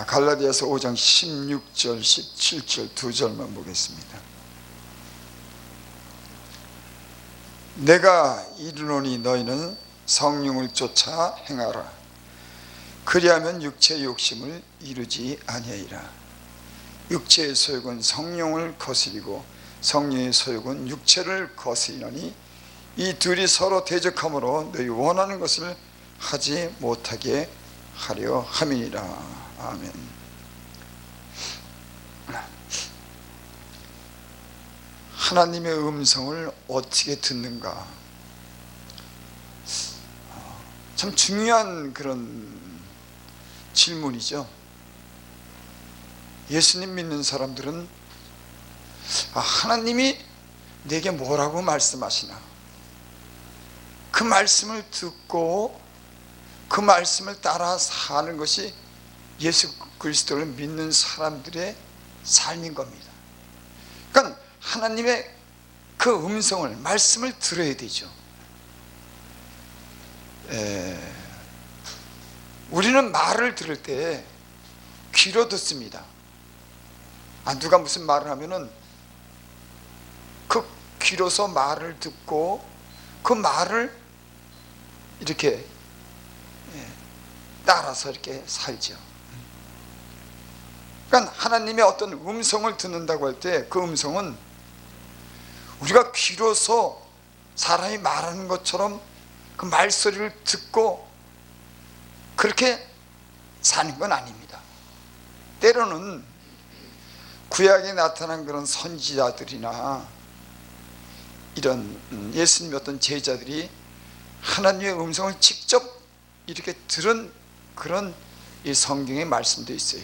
갈라디아서 5장 16절 17절 두 절만 보겠습니다. 내가 이르노니 너희는 성령을 쫓아 행하라. 그리하면 육체의 욕심을 이루지 아니하리라. 육체의 소욕은 성령을 거스리고 성령의 소욕은 육체를 거스리노니 이 둘이 서로 대적함으로 너희 원하는 것을 하지 못하게 하려 함이니라. 아멘. 하나님의 음성을 어떻게 듣는가? 참 중요한 그런 질문이죠. 예수님 믿는 사람들은 하나님이 내게 뭐라고 말씀하시나? 그 말씀을 듣고 그 말씀을 따라 사는 것이 예수 그리스도를 믿는 사람들의 삶인 겁니다. 그러니까 하나님의 그 음성을, 말씀을 들어야 되죠. 우리는 말을 들을 때 귀로 듣습니다. 누가 무슨 말을 하면은 그 귀로서 말을 듣고 그 말을 이렇게 따라서 이렇게 살죠. 그러니까 하나님의 어떤 음성을 듣는다고 할 때 그 음성은 우리가 귀로서 사람이 말하는 것처럼 그 말소리를 듣고 그렇게 사는 건 아닙니다. 때로는 구약에 나타난 그런 선지자들이나 이런 예수님의 어떤 제자들이 하나님의 음성을 직접 이렇게 들은 그런 이 성경의 말씀도 있어요.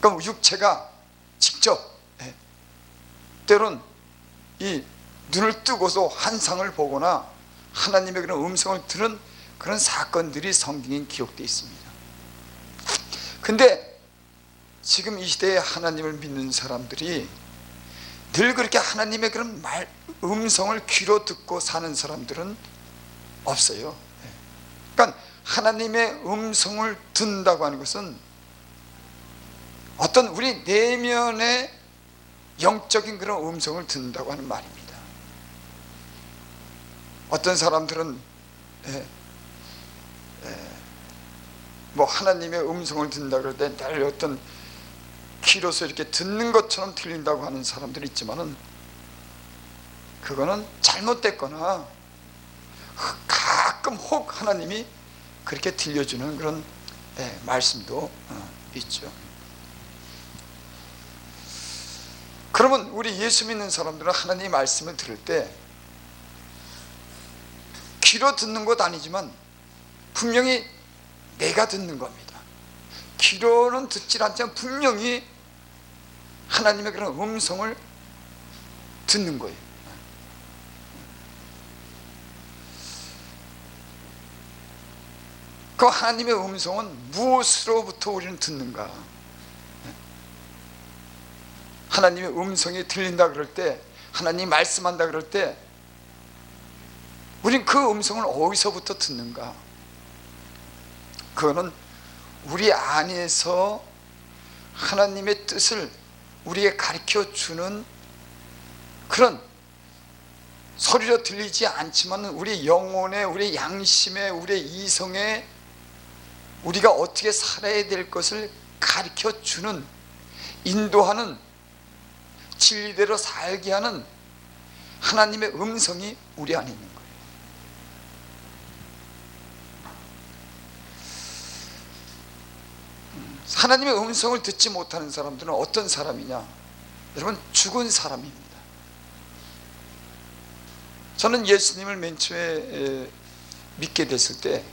그럼 육체가 직접 때론 이 눈을 뜨고서 환상을 보거나 하나님의 그런 음성을 들은 그런 사건들이 성경에 기록되어 있습니다. 근데 지금 이 시대에 하나님을 믿는 사람들이 늘 그렇게 하나님의 그런 음성을 귀로 듣고 사는 사람들은 없어요. 그러니까 하나님의 음성을 듣는다고 하는 것은 어떤 우리 내면의 영적인 그런 음성을 듣는다고 하는 말입니다. 어떤 사람들은 뭐 하나님의 음성을 듣는다 그럴 때 늘 어떤 귀로서 이렇게 듣는 것처럼 들린다고 하는 사람들이 있지만은 그거는 잘못됐거나 가끔 혹 하나님이 그렇게 들려주는 그런 말씀도 있죠. 그러면 우리 예수 믿는 사람들은 하나님의 말씀을 들을 때 귀로 듣는 것 아니지만 분명히 내가 듣는 겁니다. 귀로는 듣질 않지만 분명히 하나님의 그런 음성을 듣는 거예요. 그 하나님의 음성은 무엇으로부터 우리는 듣는가? 하나님의 음성이 들린다 그럴 때, 하나님이 말씀한다 그럴 때 우린 그 음성을 어디서부터 듣는가? 그거는 우리 안에서 하나님의 뜻을 우리에게 가르쳐 주는 그런 소리로 들리지 않지만 우리 영혼에, 우리 양심에, 우리 이성에 우리가 어떻게 살아야 될 것을 가르쳐 주는, 인도하는, 진리대로 살게 하는 하나님의 음성이 우리 안에 있는 거예요. 하나님의 음성을 듣지 못하는 사람들은 어떤 사람이냐? 여러분, 죽은 사람입니다. 저는 예수님을 맨 처음에 믿게 됐을 때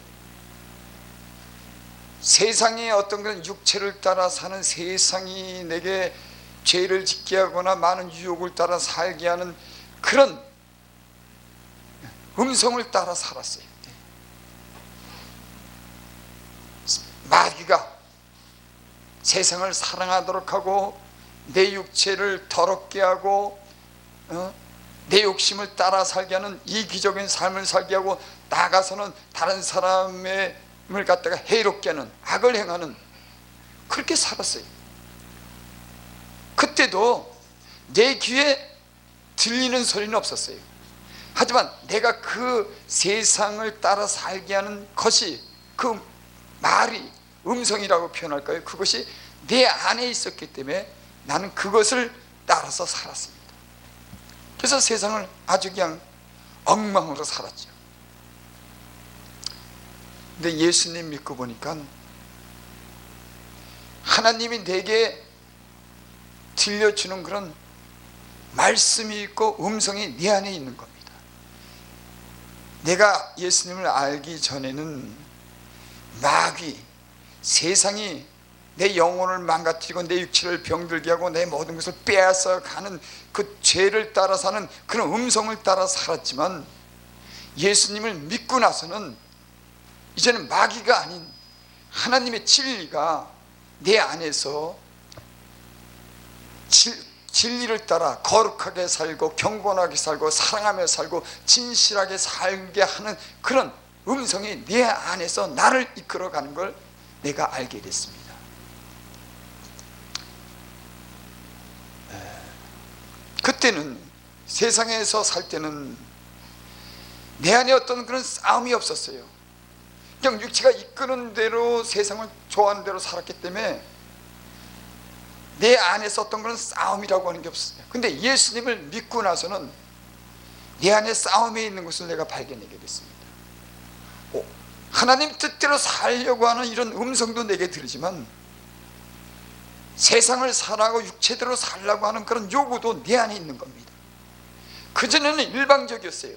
세상의 어떤 그런 육체를 따라 사는, 세상이 내게 죄를 짓게 하거나 많은 유혹을 따라 살게 하는 그런 음성을 따라 살았어요. 마귀가 세상을 사랑하도록 하고 내 육체를 더럽게 하고 내 욕심을 따라 살게 하는 이기적인 삶을 살게 하고, 나가서는 다른 사람을 갖다가 해롭게 하는, 악을 행하는 그렇게 살았어요. 그때도 내 귀에 들리는 소리는 없었어요. 하지만 내가 그 세상을 따라 살게 하는 것이, 그 말이, 음성이라고 표현할까요? 그것이 내 안에 있었기 때문에 나는 그것을 따라서 살았습니다. 그래서 세상을 아주 그냥 엉망으로 살았죠. 근데 예수님 믿고 보니까 하나님이 내게 들려주는 그런 말씀이 있고 음성이 내 안에 있는 겁니다. 내가 예수님을 알기 전에는 마귀, 세상이 내 영혼을 망가뜨리고 내 육체를 병들게 하고 내 모든 것을 빼앗아 가는 그 죄를 따라 사는 그런 음성을 따라 살았지만, 예수님을 믿고 나서는 이제는 마귀가 아닌 하나님의 진리가 내 안에서 진리를 따라 거룩하게 살고 경건하게 살고 사랑하며 살고 진실하게 살게 하는 그런 음성이 내 안에서 나를 이끌어가는 걸 내가 알게 됐습니다. 그때는, 세상에서 살 때는 내 안에 어떤 그런 싸움이 없었어요. 그냥 육체가 이끄는 대로, 세상을 좋아하는 대로 살았기 때문에 내 안에서 어떤 그런 싸움이라고 하는 게 없었어요. 근데 예수님을 믿고 나서는 내 안에 싸움이 있는 것을 내가 발견하게 됐습니다. 하나님 뜻대로 살려고 하는 이런 음성도 내게 들리지만, 세상을 살아가고 육체대로 살려고 하는 그런 요구도 내 안에 있는 겁니다. 그전에는 일방적이었어요.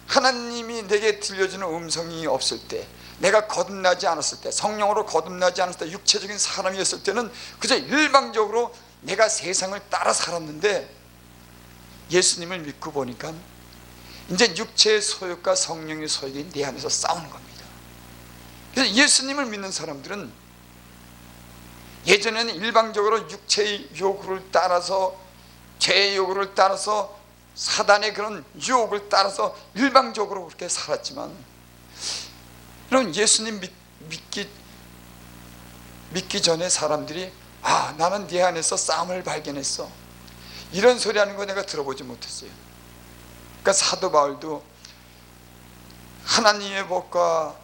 하나님이 내게 들려주는 음성이 없을 때, 내가 거듭나지 않았을 때, 성령으로 거듭나지 않았을 때, 육체적인 사람이었을 때는 그저 일방적으로 내가 세상을 따라 살았는데, 예수님을 믿고 보니까 이제 육체의 소욕과 성령의 소욕이 내 안에서 싸우는 겁니다. 그래서 예수님을 믿는 사람들은 예전에는 일방적으로 육체의 요구를 따라서, 죄의 요구를 따라서, 사단의 그런 유혹을 따라서 일방적으로 그렇게 살았지만, 여러분, 예수님 믿기 전에 사람들이 나는 네 안에서 싸움을 발견했어, 이런 소리 하는 거 내가 들어보지 못했어요. 그러니까 사도 바울도 하나님의 법과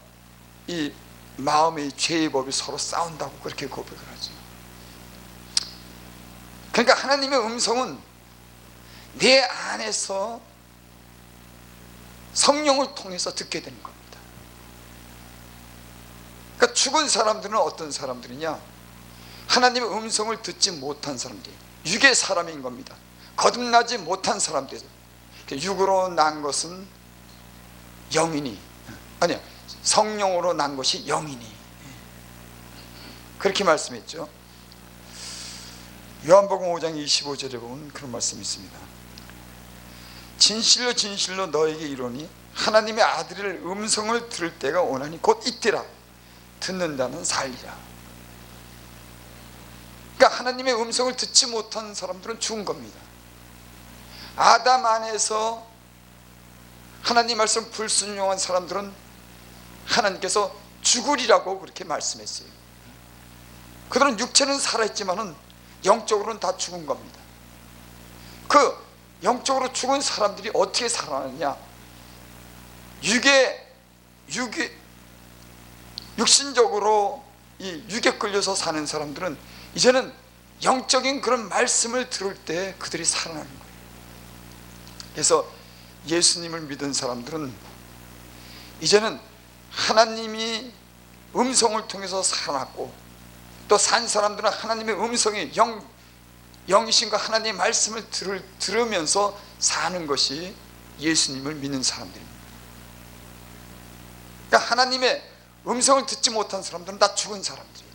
이 마음의 죄의 법이 서로 싸운다고 그렇게 고백을 하죠. 그러니까 하나님의 음성은 내 안에서 성령을 통해서 듣게 되는 겁니다. 그러니까 죽은 사람들은 어떤 사람들이냐? 하나님의 음성을 듣지 못한 사람들, 육의 사람인 겁니다. 거듭나지 못한 사람들. 육으로 난 것은 영이니, 아니요, 성령으로 난 것이 영이니, 그렇게 말씀했죠. 요한복음 5장 25절에 보면 그런 말씀이 있습니다. 진실로 진실로 너에게 이르노니 하나님의 아들의 음성을 들을 때가 오나니 곧 이때라. 듣는다는 살리라. 그러니까 하나님의 음성을 듣지 못한 사람들은 죽은 겁니다. 아담 안에서 하나님 말씀 불순종한 사람들은 하나님께서 죽으리라고 그렇게 말씀했어요. 그들은 육체는 살아있지만은 영적으로는 다 죽은 겁니다. 그 영적으로 죽은 사람들이 어떻게 살아나느냐? 육신적으로 이 육에 끌려서 사는 사람들은 이제는 영적인 그런 말씀을 들을 때 그들이 살아나는 거예요. 그래서 예수님을 믿은 사람들은 이제는 하나님이 음성을 통해서 살아났고, 또 산 사람들은 하나님의 음성이 영이신과 하나님의 말씀을 들으면서 사는 것이 예수님을 믿는 사람들입니다. 그러니까 하나님의 음성을 듣지 못한 사람들은 다 죽은 사람들이에요.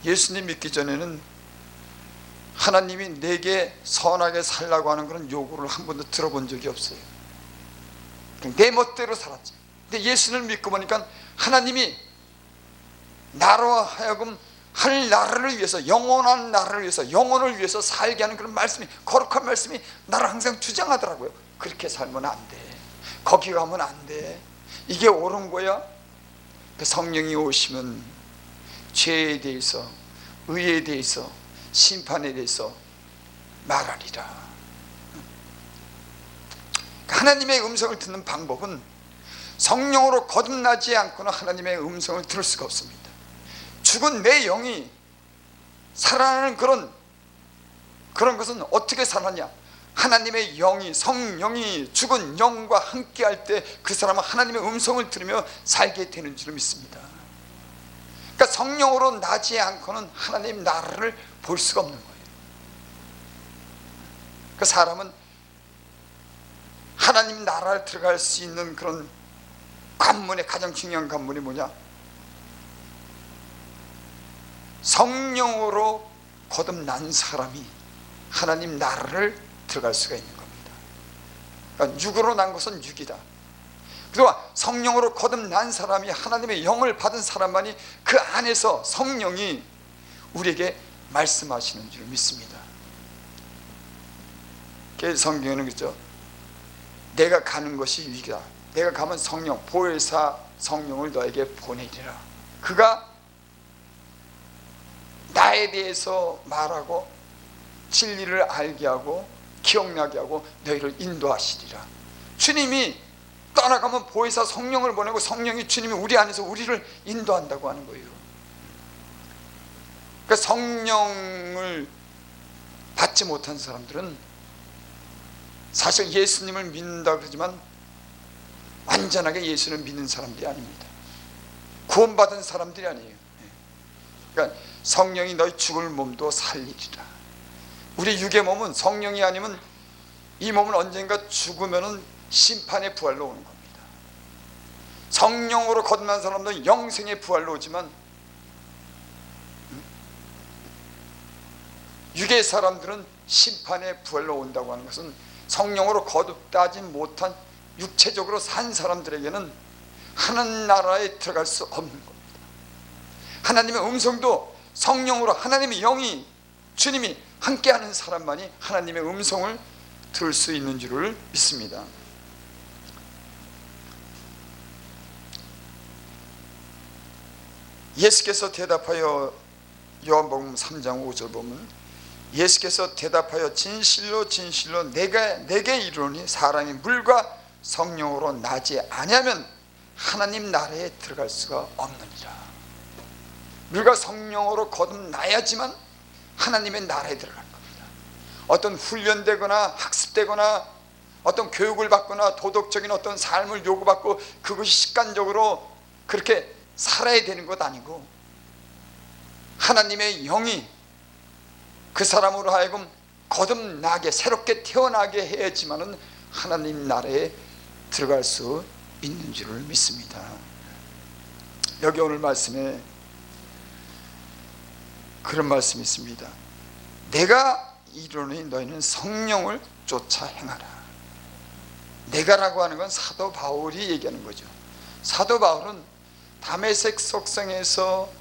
예수님 믿기 전에는 하나님이 내게 선하게 살라고 하는 그런 요구를 한 번도 들어본 적이 없어요. 내 멋대로 살았지. 근데 예수를 믿고 보니까 하나님이 나로 하여금 할 나라를 위해서, 영원한 나라를 위해서, 영혼을 위해서 살게 하는 그런 말씀이, 거룩한 말씀이 나를 항상 주장하더라고요. 그렇게 살면 안 돼, 거기 가면 안 돼, 이게 옳은 거야. 그 성령이 오시면 죄에 대해서, 의에 대해서, 심판에 대해서 말하리라. 하나님의 음성을 듣는 방법은 성령으로 거듭나지 않고는 하나님의 음성을 들을 수가 없습니다. 죽은 내 영이 살아나는 그런 것은 어떻게 살았냐? 하나님의 영이, 성령이 죽은 영과 함께 할 때 그 사람은 하나님의 음성을 들으며 살게 되는 줄 믿습니다. 그러니까 성령으로 나지 않고는 하나님 나라를 볼 수가 없는 거예요. 그 사람은 하나님 나라를 들어갈 수 있는 그런 관문의 가장 중요한 관문이 뭐냐? 성령으로 거듭난 사람이 하나님 나라를 들어갈 수가 있는 겁니다. 그러니까 육으로 난 것은 육이다. 그리고 성령으로 거듭난 사람이, 하나님의 영을 받은 사람만이 그 안에서 성령이 우리에게 말씀하시는 줄 믿습니다. 성경에는 그렇죠. 내가 가는 것이 유익이다. 내가 가면 성령, 보혜사 성령을 너에게 보내리라. 그가 나에 대해서 말하고 진리를 알게 하고 기억나게 하고 너희를 인도하시리라. 주님이 떠나가면 보혜사 성령을 보내고 성령이, 주님이 우리 안에서 우리를 인도한다고 하는 거예요. 그러니까 성령을 받지 못한 사람들은 사실 예수님을 믿는다 그러지만 완전하게 예수를 믿는 사람들이 아닙니다. 구원받은 사람들이 아니에요. 그러니까 성령이 너희 죽을 몸도 살리리라. 우리 육의 몸은 성령이 아니면 이 몸은 언젠가 죽으면 심판의 부활로 오는 겁니다. 성령으로 거듭난 사람들은 영생의 부활로 오지만 육의 사람들은 심판의 부활로 온다고 하는 것은 성령으로 거듭나지 못한 육체적으로 산 사람들에게는 하나님 나라에 들어갈 수 없는 겁니다. 하나님의 음성도 성령으로, 하나님의 영이, 주님이 함께하는 사람만이 하나님의 음성을 들을 수 있는 줄을 믿습니다. 예수께서 대답하여, 요한복음 3장 5절 보면 예수께서 대답하여 진실로 진실로 내게 이르노니 사람이 물과 성령으로 나지 아니하면 하나님 나라에 들어갈 수가 없느니라. 물과 성령으로 거듭나야지만 하나님의 나라에 들어가는 겁니다. 어떤 훈련되거나 학습되거나 어떤 교육을 받거나 도덕적인 어떤 삶을 요구받고 그것이 습관적으로 그렇게 살아야 되는 것 아니고, 하나님의 영이 그 사람으로 하여금 거듭나게, 새롭게 태어나게 해야지만은 하나님 나라에 들어갈 수 있는 줄을 믿습니다. 여기 오늘 말씀에 그런 말씀이 있습니다. 내가 이르노니 너희는 성령을 쫓아 행하라. 내가라고 하는 건 사도 바울이 얘기하는 거죠. 사도 바울은 다메섹 속성에서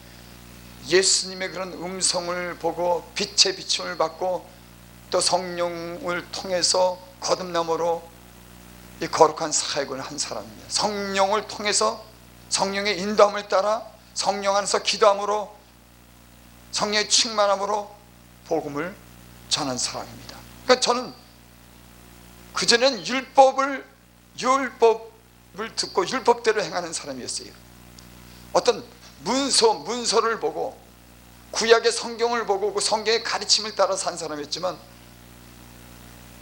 예수님의 그런 음성을 보고 빛의 비춤을 받고 또 성령을 통해서 거듭남으로 이 거룩한 사역을 한 사람입니다. 성령을 통해서 성령의 인도함을 따라 성령 안에서 기도함으로 성령의 충만함으로 복음을 전한 사람입니다. 그러니까 저는 그전엔 율법을 듣고 율법대로 행하는 사람이었어요. 어떤 문서를 보고 구약의 성경을 보고 그 성경의 가르침을 따라 산 사람이었지만,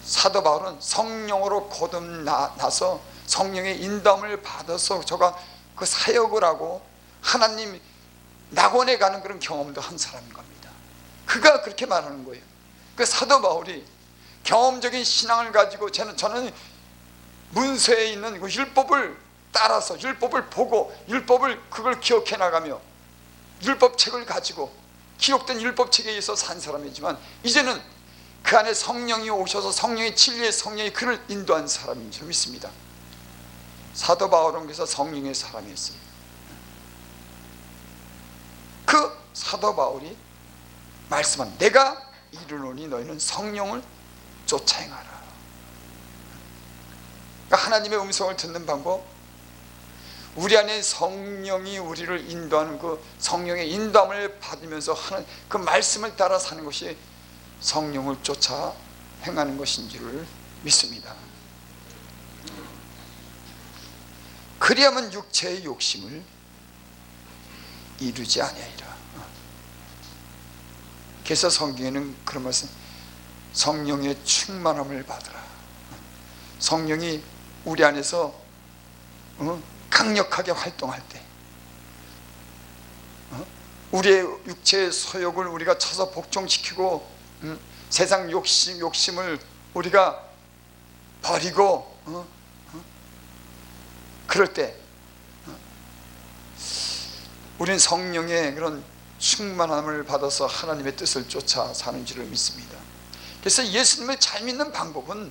사도 바울은 성령으로 거듭나서 성령의 인도함을 받아서 저가 그 사역을 하고 하나님 낙원에 가는 그런 경험도 한 사람인 겁니다. 그가 그렇게 말하는 거예요. 그 사도 바울이 경험적인 신앙을 가지고 저는 문서에 있는 그 율법을 따라서 율법을 보고 율법을 그걸 기억해 나가며 율법책을 가지고 기록된 율법책에 의해서 산 사람이지만, 이제는 그 안에 성령이 오셔서 성령의 진리의 성령이 그를 인도한 사람인 줄 믿습니다. 사도 바울은 그래서 성령의 사람이었어요. 그 사도 바울이 말씀한 내가 이르노니 너희는 성령을 쫓아 행하라. 그러니까 하나님의 음성을 듣는 방법, 우리 안에 성령이 우리를 인도하는 그 성령의 인도함을 받으면서 하는 그 말씀을 따라 사는 것이 성령을 쫓아 행하는 것인 줄을 믿습니다. 그리하면 육체의 욕심을 이루지 아니하리라. 그래서 성경에는 그런 말씀, 성령의 충만함을 받으라. 성령이 우리 안에서 강력하게 활동할 때 우리의 육체의 소욕을 우리가 쳐서 복종시키고 세상 욕심을 우리가 버리고 그럴 때 우리는 성령의 그런 충만함을 받아서 하나님의 뜻을 쫓아 사는 줄을 믿습니다. 그래서 예수님을 잘 믿는 방법은,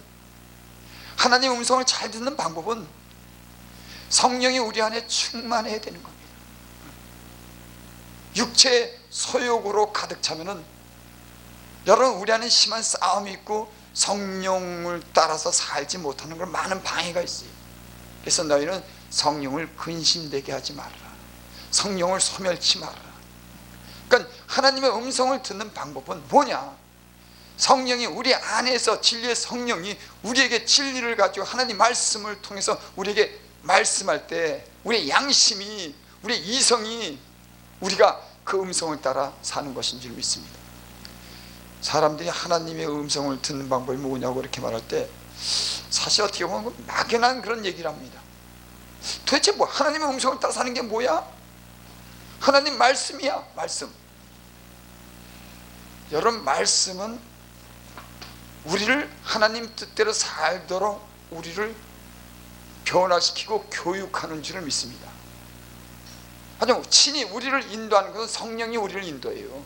하나님의 음성을 잘 듣는 방법은 성령이 우리 안에 충만해야 되는 겁니다. 육체의 소욕으로 가득 차면은 여러분, 우리 안에 심한 싸움이 있고 성령을 따라서 살지 못하는 걸 많은 방해가 있어요. 그래서 너희는 성령을 근심되게 하지 말아라. 성령을 소멸치 말아라. 그러니까 하나님의 음성을 듣는 방법은 뭐냐? 성령이 우리 안에서, 진리의 성령이 우리에게 진리를 가지고 하나님 말씀을 통해서 우리에게 말씀할 때 우리의 양심이, 우리의 이성이 우리가 그 음성을 따라 사는 것인 줄 믿습니다. 사람들이 하나님의 음성을 듣는 방법이 뭐냐고 이렇게 말할 때 사실 어떻게 보면 막연한 그런 얘기를 합니다. 도대체 뭐 하나님의 음성을 따라 사는 게 뭐야? 하나님 말씀이야. 말씀. 여러분, 말씀은 우리를 하나님 뜻대로 살도록 우리를 변화시키고 교육하는 줄을 믿습니다. 하지만 친히 우리를 인도하는 것은 성령이 우리를 인도해요.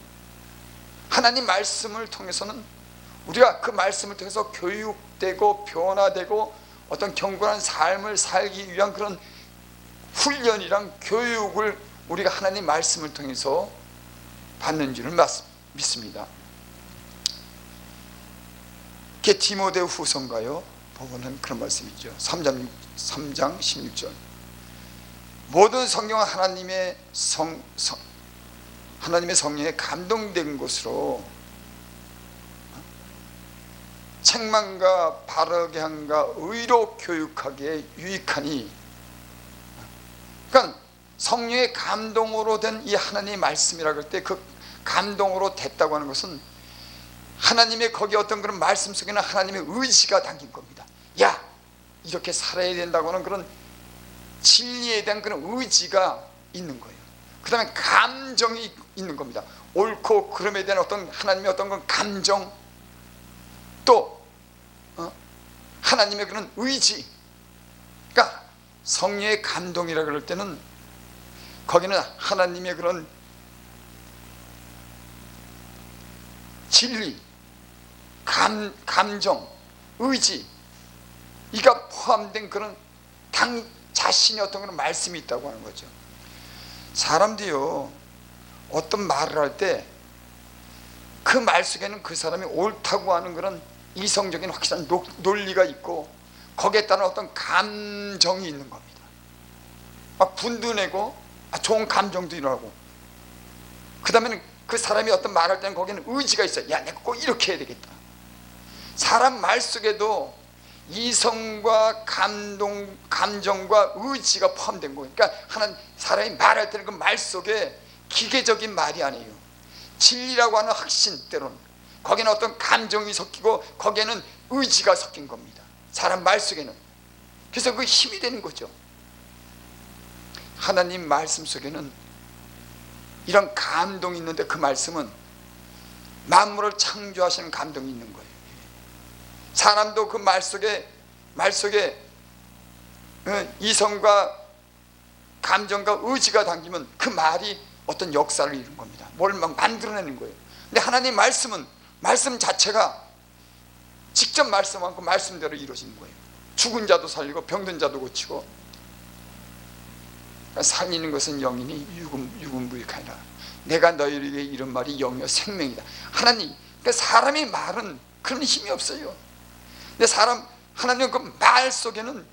하나님 말씀을 통해서는 우리가 그 말씀을 통해서 교육되고 변화되고 어떤 경건한 삶을 살기 위한 그런 훈련이랑 교육을 우리가 하나님 말씀을 통해서 받는 줄을 믿습니다. 디모데 후서인가요? 보면은 그런 말씀이죠. 3장 16절. 모든 성경은 하나님의 성령에 감동된 것으로 책망과 바르게 함과 의로 교육하기에 유익하니, 그러니까 성령의 감동으로 된 이 하나님의 말씀이라고 할 때 그 감동으로 됐다고 하는 것은 하나님의 거기 어떤 그런 말씀 속에는 하나님의 의지가 담긴 겁니다. 야, 이렇게 살아야 된다고 하는 그런 진리에 대한 그런 의지가 있는 거예요. 그 다음에 감정이 있는 겁니다. 옳고 그름에 대한 어떤 하나님의 어떤 그 감정, 또 하나님의 그런 의지. 그러니까 성령의 감동이라 그럴 때는 거기는 하나님의 그런 진리, 감정, 의지, 이가 포함된 그런 당 자신의 어떤 그런 말씀이 있다고 하는 거죠. 사람들이요, 어떤 말을 할 때 그 말 속에는 그 사람이 옳다고 하는 그런 이성적인 확실한 논리가 있고 거기에 따른 어떤 감정이 있는 겁니다. 막 분도 내고 좋은 감정도 일어나고, 그 다음에는 그 사람이 어떤 말할 때는 거기는 의지가 있어요. 야, 내가 꼭 이렇게 해야 되겠다. 사람 말 속에도 이성과 감정과 의지가 포함된 거예요. 그러니까 사람이 말할 때는 그 말 속에 기계적인 말이 아니에요. 진리라고 하는 확신, 때로는 거기는 어떤 감정이 섞이고 거기에는 의지가 섞인 겁니다. 사람 말 속에는. 그래서 그 힘이 되는 거죠. 하나님 말씀 속에는 이런 감동이 있는데 그 말씀은 만물을 창조하시는 감동이 있는 거예요. 사람도 그 말 속에 이성과 감정과 의지가 담기면 그 말이 어떤 역사를 이룬 겁니다. 뭘 막 만들어내는 거예요. 근데 하나님 말씀은 말씀 자체가 직접 말씀하고 말씀대로 이루어지는 거예요. 죽은 자도 살리고 병든 자도 고치고, 살리는 것은 영이니 유금부익하니라. 내가 너희에게 이런 말이 영이요 생명이다. 하나님, 그러니까 사람의 말은 그런 힘이 없어요. 근데 하나님 그 말 속에는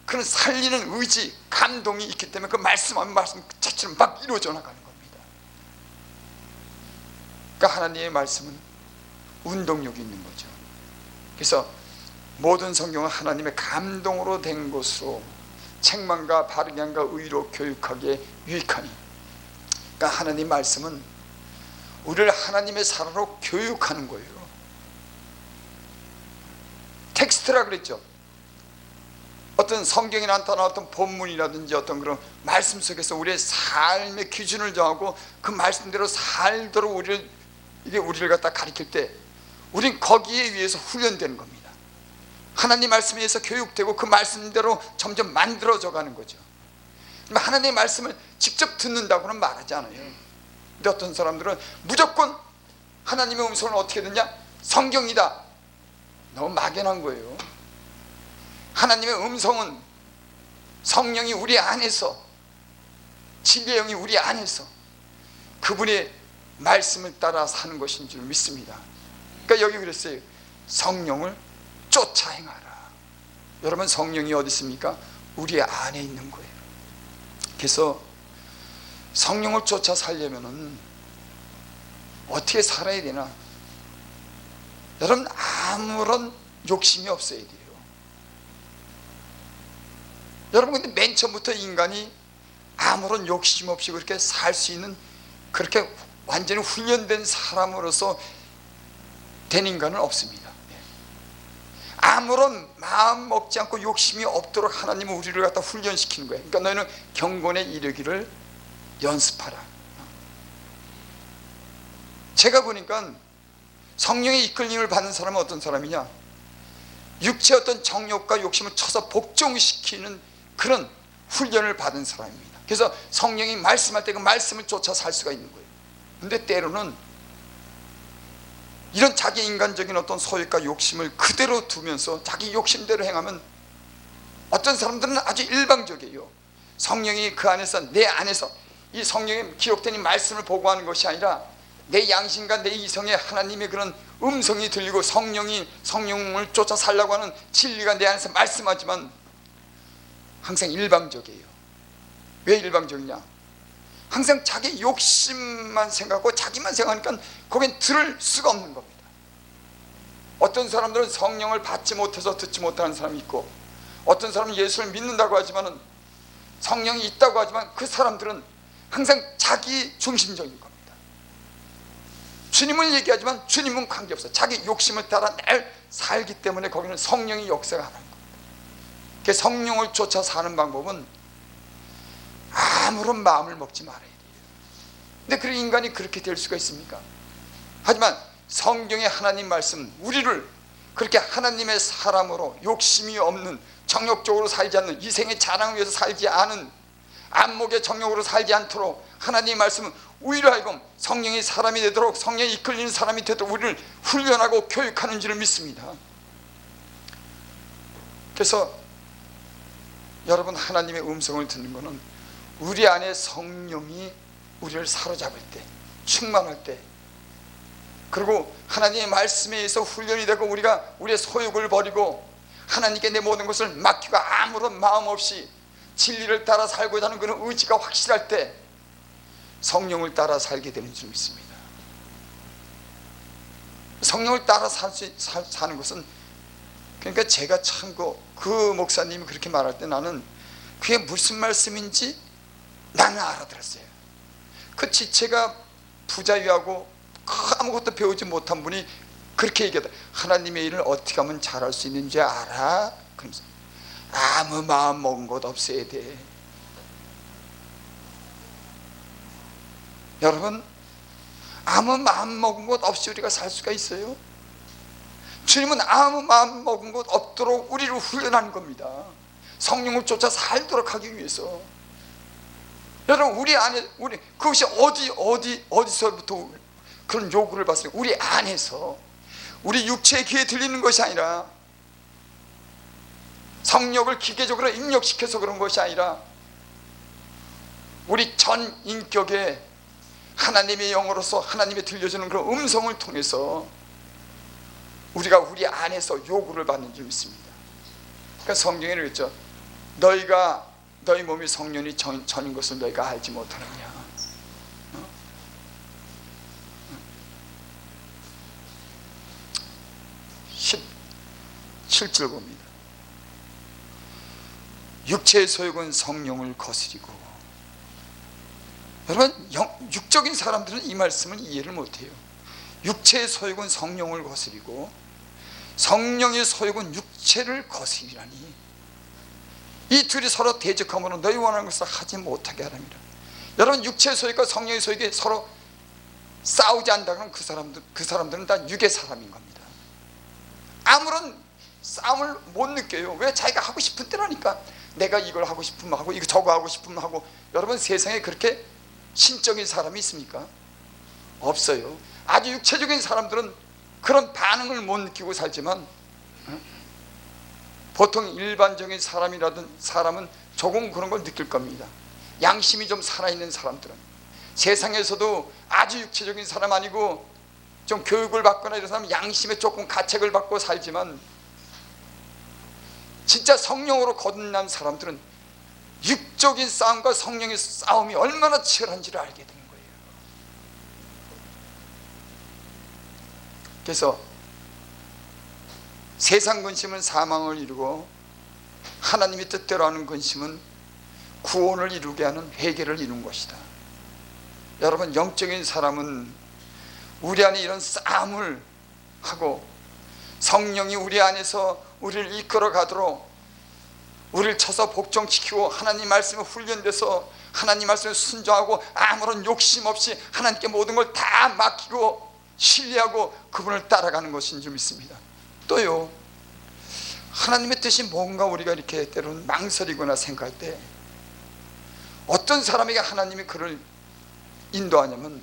그런 살리는 의지, 감동이 있기 때문에 그 말씀하면 말씀 자체로 막 이루어져 나가는 겁니다. 그러니까 하나님의 말씀은 운동력이 있는 거죠. 그래서 모든 성경은 하나님의 감동으로 된 것으로 책망과 바르게 함과 의로 교육하기에 유익하니, 그러니까 하나님 말씀은 우리를 하나님의 사람으로 교육하는 거예요. 텍스트라 그랬죠. 어떤 성경에 나타난 어떤 본문이라든지 어떤 그런 말씀 속에서 우리의 삶의 기준을 정하고 그 말씀대로 살도록 우리를 갖다 가르칠 때 우린 거기에 의해서 훈련되는 겁니다. 하나님 말씀에 의해서 교육되고 그 말씀대로 점점 만들어져 가는 거죠. 하나님의 말씀을 직접 듣는다고는 말하지 않아요. 근데 어떤 사람들은 무조건 하나님의 음성을 어떻게 듣냐? 성경이다. 너무 막연한 거예요. 하나님의 음성은 성령이 우리 안에서, 진리의 영이 우리 안에서 그분의 말씀을 따라 사는 것인 줄 믿습니다. 그러니까 여기 그랬어요. 성령을 쫓아 행하라. 여러분, 성령이 어디 있습니까? 우리 안에 있는 거예요. 그래서 성령을 쫓아 살려면은 어떻게 살아야 되나? 여러분, 아무런 욕심이 없어야 돼요. 여러분, 근데 맨 처음부터 인간이 아무런 욕심 없이 그렇게 살 수 있는, 그렇게 완전히 훈련된 사람으로서 된 인간은 없습니다. 아무런 마음 먹지 않고 욕심이 없도록 하나님은 우리를 갖다 훈련시키는 거예요. 그러니까 너희는 경건에 이르기를 연습하라. 제가 보니까 성령의 이끌림을 받는 사람은 어떤 사람이냐? 육체의 어떤 정욕과 욕심을 쳐서 복종시키는 그런 훈련을 받은 사람입니다. 그래서 성령이 말씀할 때 그 말씀을 쫓아 살 수가 있는 거예요. 근데 때로는 이런 자기 인간적인 어떤 소욕과 욕심을 그대로 두면서 자기 욕심대로 행하면 어떤 사람들은 아주 일방적이에요. 성령이 그 안에서, 내 안에서 이 성령의 기록된 이 말씀을 보고하는 것이 아니라 내 양심과 내 이성에 하나님의 그런 음성이 들리고 성령을 쫓아 살려고 하는 진리가 내 안에서 말씀하지만 항상 일방적이에요. 왜 일방적이냐? 항상 자기 욕심만 생각하고 자기만 생각하니까 거긴 들을 수가 없는 겁니다. 어떤 사람들은 성령을 받지 못해서 듣지 못하는 사람이 있고, 어떤 사람은 예수를 믿는다고 하지만, 성령이 있다고 하지만 그 사람들은 항상 자기 중심적인 겁니다. 주님을 얘기하지만 주님은 관계없어요. 자기 욕심을 따라 늘 살기 때문에 거기는 성령이 역사가 하는 겁니다. 그래서 성령을 쫓아 사는 방법은 아무런 마음을 먹지 말아야 돼요. 근데 그 인간이 그렇게 될 수가 있습니까? 하지만 성경의 하나님 말씀, 우리를 그렇게 하나님의 사람으로 욕심이 없는, 정욕적으로 살지 않는, 이생의 자랑을 위해서 살지 않은, 안목의 정욕으로 살지 않도록 하나님의 말씀은 우리로 하여금 성령의 사람이 되도록, 성령이 이끌리는 사람이 되도록 우리를 훈련하고 교육하는 줄을 믿습니다. 그래서 여러분, 하나님의 음성을 듣는 것은 우리 안에 성령이 우리를 사로잡을 때, 충만할 때, 그리고 하나님의 말씀에 의해서 훈련이 되고 우리가 우리의 소욕을 버리고 하나님께 내 모든 것을 맡기고 아무런 마음 없이 진리를 따라 살고자 하는 그런 의지가 확실할 때 성령을 따라 살게 되는 줄 믿습니다. 성령을 따라 사는 것은, 그러니까 제가 참 그 목사님이 그렇게 말할 때 나는 그게 무슨 말씀인지 나는 알아들었어요. 그 지체가 부자유하고 아무것도 배우지 못한 분이 그렇게 얘기하다. 하나님의 일을 어떻게 하면 잘할 수 있는지 알아? 그러면서 아무 마음 먹은 것 없어야 돼. 여러분, 아무 마음 먹은 것 없이 우리가 살 수가 있어요? 주님은 아무 마음 먹은 것 없도록 우리를 훈련하는 겁니다. 성령을 쫓아 살도록 하기 위해서. 여러분, 우리 안에, 그것이 어디서부터 그런 요구를 받습니까? 우리 안에서, 우리 육체의 귀에 들리는 것이 아니라, 성령을 기계적으로 입력시켜서 그런 것이 아니라, 우리 전 인격에 하나님의 영으로서 하나님의 들려주는 그런 음성을 통해서 우리가 우리 안에서 요구를 받는 줄 믿습니다. 그러니까 성경에 그랬죠. 너희 몸이 성령이 전인 것을 너희가 알지 못하느냐. 17절 봅니다. 육체의 소욕은 성령을 거스리고. 여러분, 육적인 사람들은 이 말씀을 이해를 못해요. 육체의 소욕은 성령을 거스리고 성령의 소욕은 육체를 거스리라니. 이 둘이 서로 대적함으로 너희 원하는 것을 하지 못하게 하랍니다. 여러분, 육체의 소욕과 성령의 소욕이 서로 싸우지 않는다면 그 사람들은 다 육의 사람인 겁니다. 아무런 싸움을 못 느껴요. 왜? 자기가 하고 싶은 때라니까. 내가 이걸 하고 싶으면 하고 이거 저거 하고 싶으면 하고. 여러분, 세상에 그렇게 신적인 사람이 있습니까? 없어요. 아주 육체적인 사람들은 그런 반응을 못 느끼고 살지만 보통 일반적인 사람은 조금 그런 걸 느낄 겁니다. 양심이 좀 살아있는 사람들은 세상에서도 아주 육체적인 사람 아니고 좀 교육을 받거나 이런 사람은 양심에 조금 가책을 받고 살지만 진짜 성령으로 거듭난 사람들은 육적인 싸움과 성령의 싸움이 얼마나 치열한지를 알게 되는 거예요. 그래서 세상 근심은 사망을 이루고 하나님의 뜻대로 하는 근심은 구원을 이루게 하는 회개를 이룬 것이다. 여러분, 영적인 사람은 우리 안에 이런 싸움을 하고 성령이 우리 안에서 우리를 이끌어 가도록 우리를 쳐서 복종시키고 하나님 말씀에 훈련돼서 하나님 말씀에 순종하고 아무런 욕심 없이 하나님께 모든 걸 다 맡기고 신뢰하고 그분을 따라가는 것인 줄 믿습니다. 또요, 하나님의 뜻이 뭔가 우리가 이렇게 때로는 망설이거나 생각할 때 어떤 사람에게 하나님이 그를 인도하냐면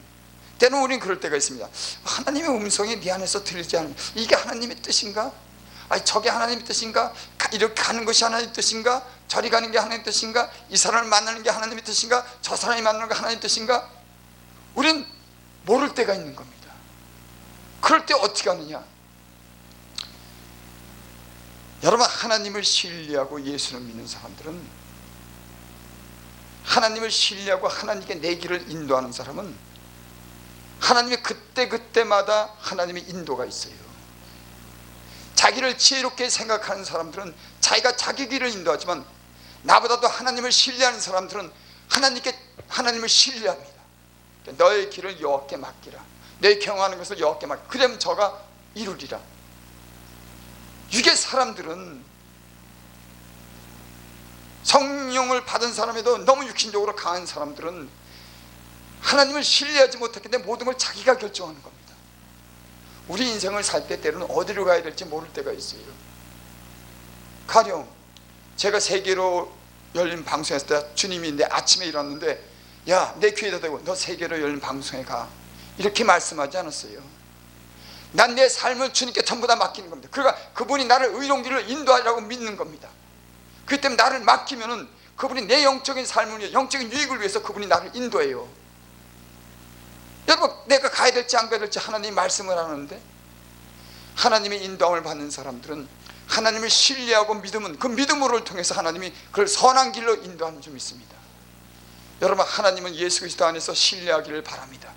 때로는 우리는 그럴 때가 있습니다. 하나님의 음성이 네 안에서 들리지 않으면 이게 하나님의 뜻인가? 아니, 저게 하나님의 뜻인가? 이렇게 가는 것이 하나님의 뜻인가? 저리 가는 게 하나님의 뜻인가? 이 사람을 만나는 게 하나님의 뜻인가? 저 사람이 만나는 게 하나님의 뜻인가? 우린 모를 때가 있는 겁니다. 그럴 때 어떻게 하느냐? 여러분, 하나님을 신뢰하고 예수를 믿는 사람들은, 하나님을 신뢰하고 하나님께 내 길을 인도하는 사람은 하나님의 그때그때마다 하나님의 인도가 있어요. 자기를 지혜롭게 생각하는 사람들은 자기가 자기 길을 인도하지만 나보다도 하나님을 신뢰하는 사람들은 하나님을 신뢰합니다. 너의 길을 여호와께 맡기라. 내 경하는 것을 여호와께 맡기라. 그러면 저가 이루리라. 육의 사람들은 성령을 받은 사람에도 너무 육신적으로 강한 사람들은 하나님을 신뢰하지 못했기 때문에 모든 걸 자기가 결정하는 겁니다. 우리 인생을 살 때 때로는 어디로 가야 될지 모를 때가 있어요. 가령 제가 세계로 열린 방송했을 때 주님이 내 아침에 일어났는데 야, 내 귀에다 대고 너 세계로 열린 방송에 가, 이렇게 말씀하지 않았어요. 난 내 삶을 주님께 전부 다 맡기는 겁니다. 그러니까 그분이 나를 의로운 길을 인도하려고 믿는 겁니다. 그렇기 때문에 나를 맡기면은 그분이 내 영적인 삶을 위해, 영적인 유익을 위해서 그분이 나를 인도해요. 여러분, 내가 가야 될지 안 가야 될지 하나님이 말씀을 하는데, 하나님의 인도함을 받는 사람들은 하나님을 신뢰하고 믿으면 그 믿음으로 통해서 하나님이 그걸 선한 길로 인도하는 줄 믿습니다. 여러분, 하나님은 예수 그리스도 안에서 신뢰하기를 바랍니다.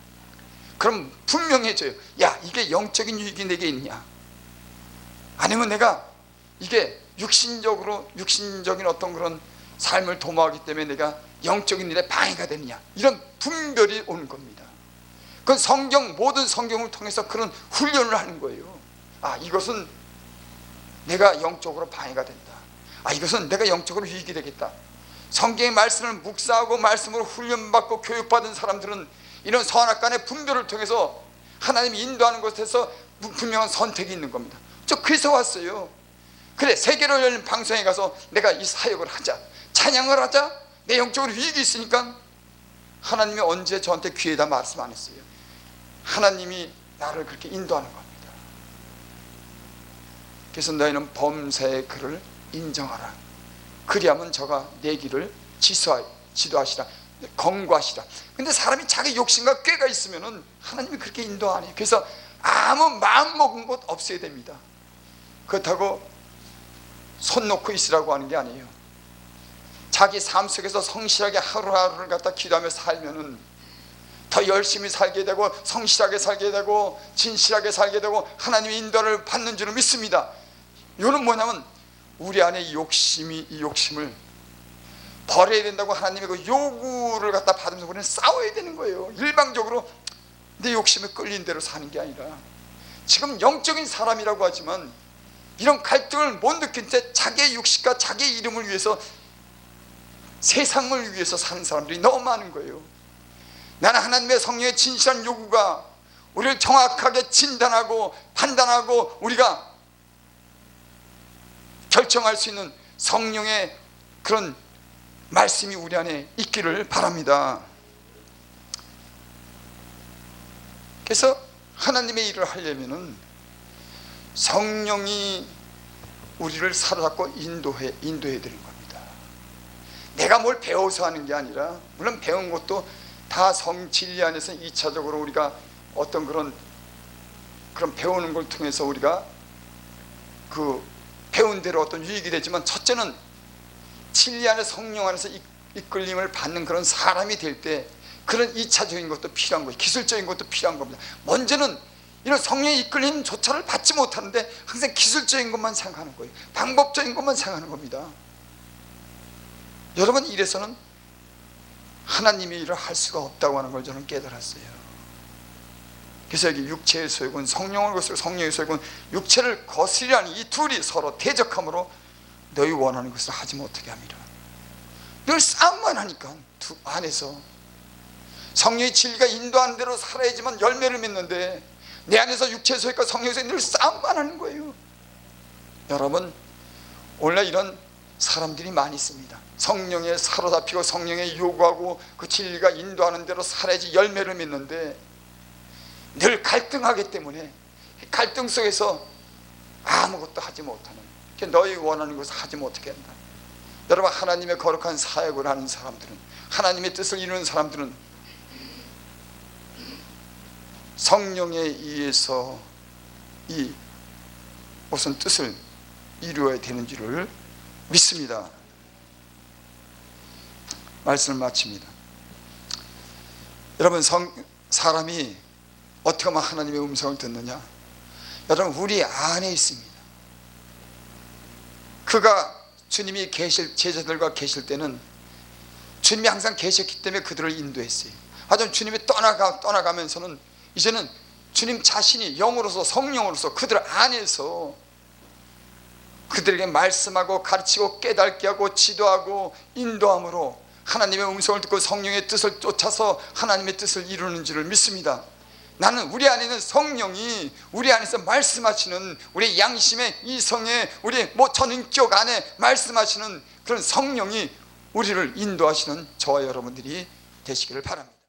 그럼 분명해져요. 야, 이게 영적인 유익이 내게 있냐, 아니면 내가 이게 육신적인 어떤 그런 삶을 도모하기 때문에 내가 영적인 일에 방해가 되느냐, 이런 분별이 오는 겁니다. 그건 모든 성경을 통해서 그런 훈련을 하는 거예요. 아, 이것은 내가 영적으로 방해가 된다. 아, 이것은 내가 영적으로 유익이 되겠다. 성경의 말씀을 묵상하고 말씀으로 훈련받고 교육받은 사람들은 이런 선악간의 분별을 통해서 하나님이 인도하는 것에서 분명한 선택이 있는 겁니다. 저 그래서 왔어요. 그래, 세계로 열린 방송에 가서 내가 이 사역을 하자, 찬양을 하자, 내 영적으로 유익이 있으니까. 하나님이 언제 저한테 귀에다 말씀 안 했어요? 하나님이 나를 그렇게 인도하는 겁니다. 그래서 너희는 범사의 그를 인정하라. 그리하면 저가 내 길을 지도하시라, 권고하시라. 근데 사람이 자기 욕심과 꾀가 있으면은 하나님이 그렇게 인도 안 해요. 그래서 아무 마음 먹은 곳 없어야 됩니다. 그렇다고 손 놓고 있으라고 하는 게 아니에요. 자기 삶 속에서 성실하게 하루하루를 갖다 기도하며 살면은 더 열심히 살게 되고 성실하게 살게 되고 진실하게 살게 되고 하나님의 인도를 받는 줄을 믿습니다. 이거는 뭐냐면 우리 안에 이 욕심을 버려야 된다고 하나님의 그 요구를 갖다 받으면서 우리는 싸워야 되는 거예요. 일방적으로 내 욕심에 끌린 대로 사는 게 아니라, 지금 영적인 사람이라고 하지만 이런 갈등을 못 느낀 채 자기의 육식과 자기의 이름을 위해서, 세상을 위해서 사는 사람들이 너무 많은 거예요. 나는 하나님의 성령의 진실한 요구가 우리를 정확하게 진단하고 판단하고 우리가 결정할 수 있는 성령의 그런 말씀이 우리 안에 있기를 바랍니다. 그래서 하나님의 일을 하려면은 성령이 우리를 사로잡고 인도해야 되는 겁니다. 내가 뭘 배워서 하는 게 아니라, 물론 배운 것도 다 진리 안에서 2차적으로 우리가 어떤 그런 배우는 걸 통해서 우리가 그 배운 대로 어떤 유익이 되지만, 첫째는 진리 안에 성령 안에서 이끌림을 받는 그런 사람이 될 때 그런 2차적인 것도 필요한 거예요. 기술적인 것도 필요한 겁니다. 먼저는 이런 성령의 이끌림조차를 받지 못하는데 항상 기술적인 것만 생각하는 거예요. 방법적인 것만 생각하는 겁니다. 여러분, 이래서는 하나님의 일을 할 수가 없다고 하는 걸 저는 깨달았어요. 그래서 여기 육체의 소욕은 성령을 거스르고 성령의 소욕은 육체를 거스리라는 이 둘이 서로 대적함으로 너희 원하는 것을 하지 못하게 합니다. 늘 싸움만 하니까 두 안에서 성령의 진리가 인도하는 대로 살아야지만 열매를 맺는데, 내 안에서 육체의 소욕과 성령의 소욕이 늘 싸움만 하는 거예요. 여러분, 원래 이런 사람들이 많이 있습니다. 성령에 사로잡히고 성령에 요구하고 그 진리가 인도하는 대로 살아야지 열매를 맺는데 늘 갈등하기 때문에 갈등 속에서 아무것도 하지 못하는, 너희 원하는 것을 하지 못하게 한다. 여러분, 하나님의 거룩한 사역을 하는 사람들은, 하나님의 뜻을 이루는 사람들은 성령에 의해서 이 무슨 뜻을 이루어야 되는 줄을 믿습니다. 말씀을 마칩니다. 여러분, 사람이 어떻게 하면 하나님의 음성을 듣느냐? 여러분, 우리 안에 있습니다. 그가 주님이 제자들과 계실 때는 주님이 항상 계셨기 때문에 그들을 인도했어요. 하지만 주님이 떠나가면서는 이제는 주님 자신이 영으로서 성령으로서 그들 안에서 그들에게 말씀하고 가르치고 깨닫게 하고 지도하고 인도함으로 하나님의 음성을 듣고 성령의 뜻을 쫓아서 하나님의 뜻을 이루는 줄을 믿습니다. 나는 우리 안에 있는 성령이 우리 안에서 말씀하시는, 우리 양심의 이성의 우리 전인격 안에 말씀하시는 그런 성령이 우리를 인도하시는 저와 여러분들이 되시기를 바랍니다.